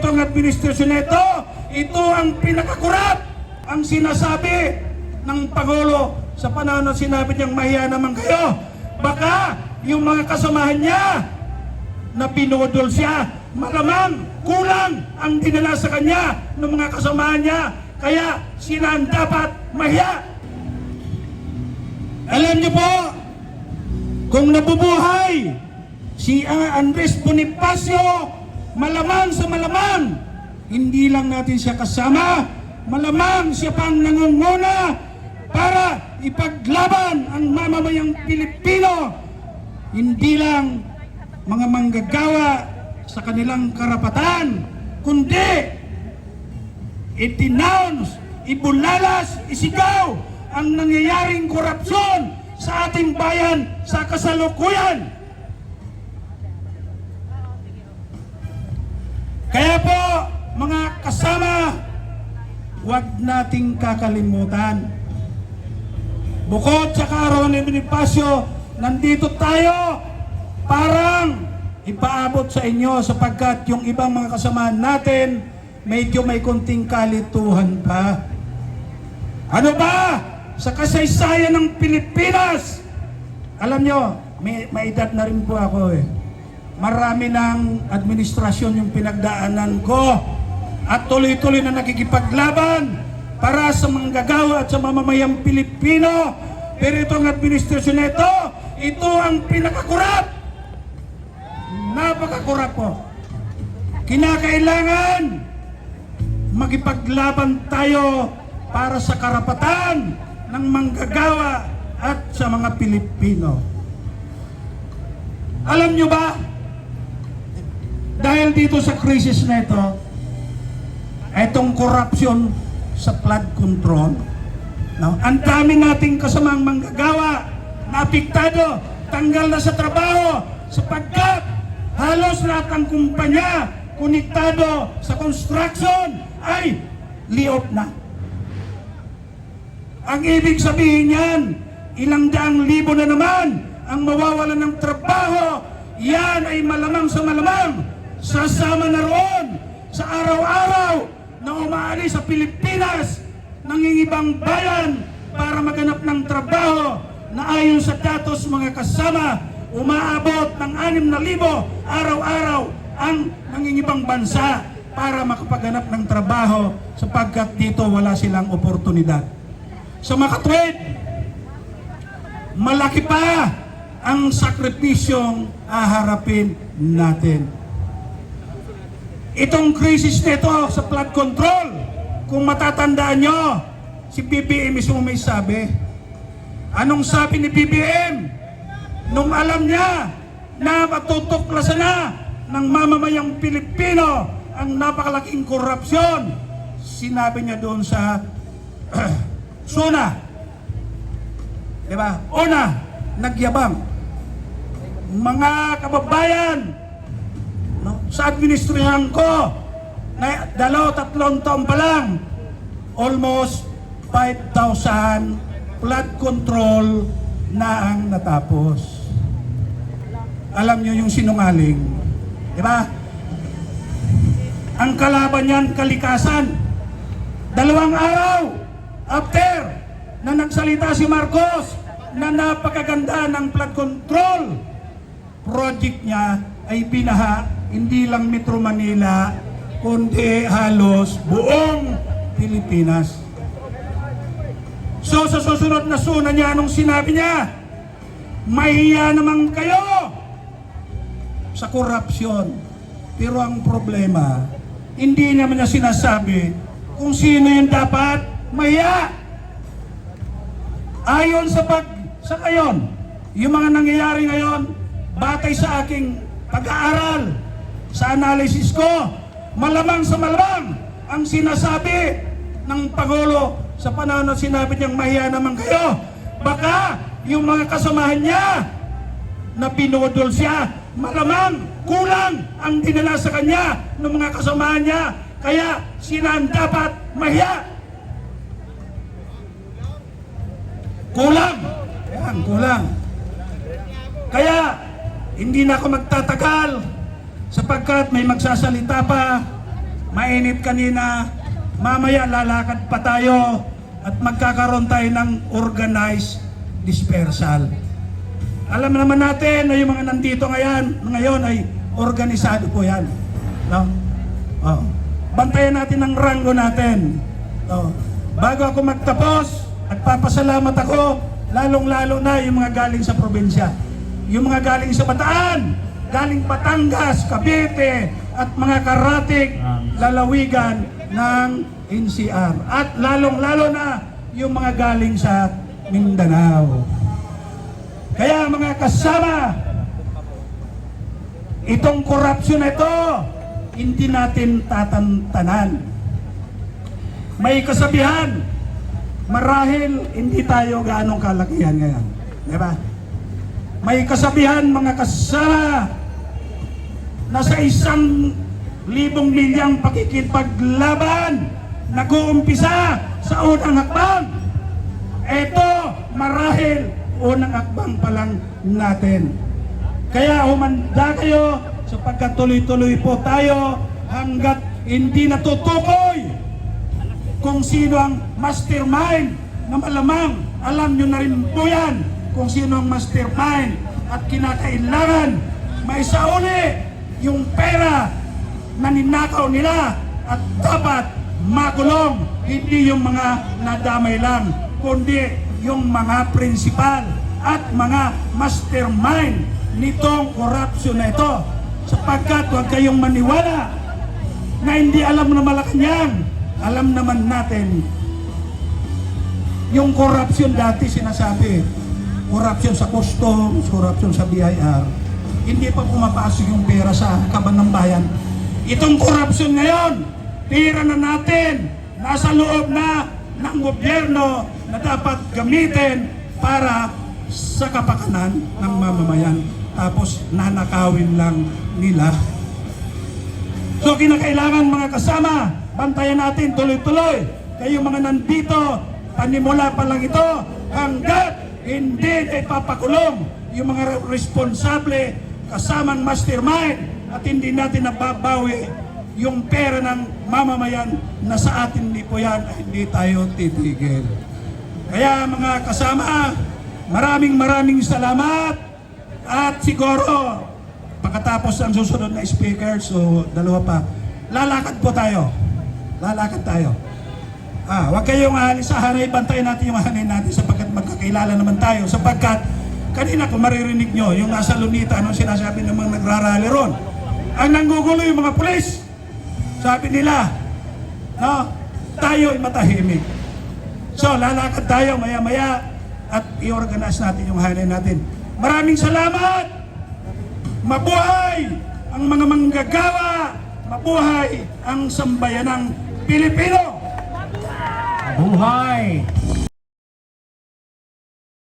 itong administrasyon nito, ito ang pinakakurap ang sinasabi ng Pangulo sa panahon na sinabi niyang mahiya naman kayo. Baka yung mga kasamahan niya na pinudol siya, malamang kulang ang dinala sa kanya ng mga kasamahan niya, kaya sila ang dapat mahiya. Alam niyo po, kung nabubuhay si Andres Bonifacio, malamang sa malamang, hindi lang natin siya kasama, malamang siya pang nangunguna para ipaglaban ang mamamayang Pilipino, hindi lang mga manggagawa sa kanilang karapatan, kundi i-denounce, ibulalas, isigaw ang nangyayaring korupsyon sa ating bayan sa kasalukuyan. Kaya po, mga kasama, huwag nating kakalimutan. Bukod sa kaarawan ni Bonifacio, nandito tayo parang ipaabot sa inyo sapagkat yung ibang mga kasamahan natin medyo may konting kalituhan pa. Ano ba? Sa kasaysayan ng Pilipinas, alam nyo, may edad na rin po ako eh. Marami ng administrasyon yung pinagdaanan ko at tuloy-tuloy na nakikipaglaban para sa manggagawa at sa mamamayang Pilipino. Pero itong administrasyon nito, ito ang pinakakurap. Napakakurap po. Kinakailangan magipaglaban tayo para sa karapatan ng manggagawa at sa mga Pilipino. Alam nyo ba, dahil dito sa krisis na ito, itong korupsyon sa flood control, no? Ang dami nating kasamang manggagawa na apektado, tanggal na sa trabaho sapagkat halos lahat ng kumpanya konektado sa construction ay lay-off na. Ang ibig sabihin yan, ilang daang libo na naman ang mawawalan ng trabaho. Yan ay malamang sa malamang sasama na roon sa araw-araw na umaalis sa Pilipinas nangingibang bayan para maganap ng trabaho na ayon sa datos mga kasama, umaabot ng 6,000 araw-araw ang nangingibang bansa para makapaganap ng trabaho sapagkat dito wala silang oportunidad. Sa makatwid, malaki pa ang sakripisyong aharapin natin. Itong krisis nito sa flood control, kung matatandaan nyo, si BBM mismo may sabi. Anong sabi ni BBM? Nung alam niya na matutuklasan na ng mamamayang Pilipino ang napakalaking korupsyon, sinabi niya doon sa Suna, diba? Una, nagyabang. Mga kababayan, no, sa administrasyon ko, na 2-3 taon pa lang, almost 5,000 flood control na ang natapos. Alam nyo yung sinungaling, diba? Ang kalaban yan, kalikasan. 2 araw after na nagsalita si Marcos na napakaganda ng flood control, project niya ay binaha hindi lang Metro Manila kundi halos buong Pilipinas. So sa susunod na suna niya, anong sinabi niya? Mahiya naman kayo sa korupsyon. Pero ang problema, hindi naman niya sinasabi kung sino yung dapat mahiya. Ayon sa ngayon, yung mga nangyayari ngayon, batay sa aking pag-aaral, sa analysis ko, malamang sa malamang ang sinasabi ng Pangulo sa panahon na sinabi niyang mahiya naman kayo. Baka yung mga kasamahan niya na pinudol siya, malamang kulang ang dinala sa kanya ng mga kasamahan niya, kaya sila ang dapat mahiya. Kulang. Ayan, kulang. Kaya, hindi na ako magtatagal sapagkat may magsasalita pa mainit kanina, mamaya lalakad pa tayo at magkakaroon tayo ng organized dispersal. Alam naman natin na yung mga nandito ngayon ay organisado po yan. No? Oh. Bantayan natin ang ranggo natin. Oh. Bago ako magtapos, nagpapasalamat ako, lalong-lalo na yung mga galing sa probinsya. Yung mga galing sa Bataan, galing Batangas, Cavite, at mga karatig lalawigan ng NCR. At lalong-lalo na yung mga galing sa Mindanao. Kaya mga kasama, itong korupsyon na ito, hindi natin tatantanan. May kasabihan, marahil hindi tayo gaanong kalakihan ngayon. Diba? May kasabihan mga kasama, na sa 1,000 milyang pakikipaglaban, nag-uumpisa sa unang hakbang. Ito, marahil, unang hakbang pa lang natin. Kaya humanda kayo sapagkat tuloy-tuloy po tayo hanggat hindi natutukoy kung sino ang mastermind na malamang alam nyo na rin po yan kung sino ang mastermind at kinakailangan maisauli yung pera na ninakaw nila at dapat makulong, hindi yung mga nadamay lang, kundi yung mga prinsipal at mga mastermind nitong korupsyon na ito. Sapagkat huwag kayong maniwala na hindi alam na Malacanang. Alam naman natin yung korupsyon dati sinasabi, korupsyon sa customs, korupsyon sa BIR, hindi pa pumapasok yung pera sa kaban ng bayan. Itong korupsyon ngayon, pera na natin, nasa loob na ng gobyerno na dapat gamitin para sa kapakanan ng mamamayan. Tapos nanakawin lang nila. So kinakailangan mga kasama, bantayan natin tuloy-tuloy. Kayo mga nandito, panimula pa lang ito, hanggat hindi na ipapakulong yung mga responsable kasamang mastermind at hindi natin nababawi yung pera ng mamamayan na sa atin hindi po yan, hindi tayo titigil. Kaya mga kasama, maraming salamat at siguro pagkatapos ang susunod na speaker, so dalawa pa, lalakad po tayo. Lalakad tayo. Huwag kayong aalis sa hanay, bantayan natin yung hanay natin sapagkat magkakilala naman tayo. Sapagkat kanina kung maririnig nyo, yung nasa Lunita, anong sinasabi ng mga nagrarally ron? Ang nanggugulo yung mga pulis. Sabi nila, no, tayo ay matahimik. So, lalakad tayo maya-maya at i-organize natin yung hanay natin. Maraming salamat! Mabuhay ang mga manggagawa! Mabuhay ang sambayanang Pilipino! Mabuhay!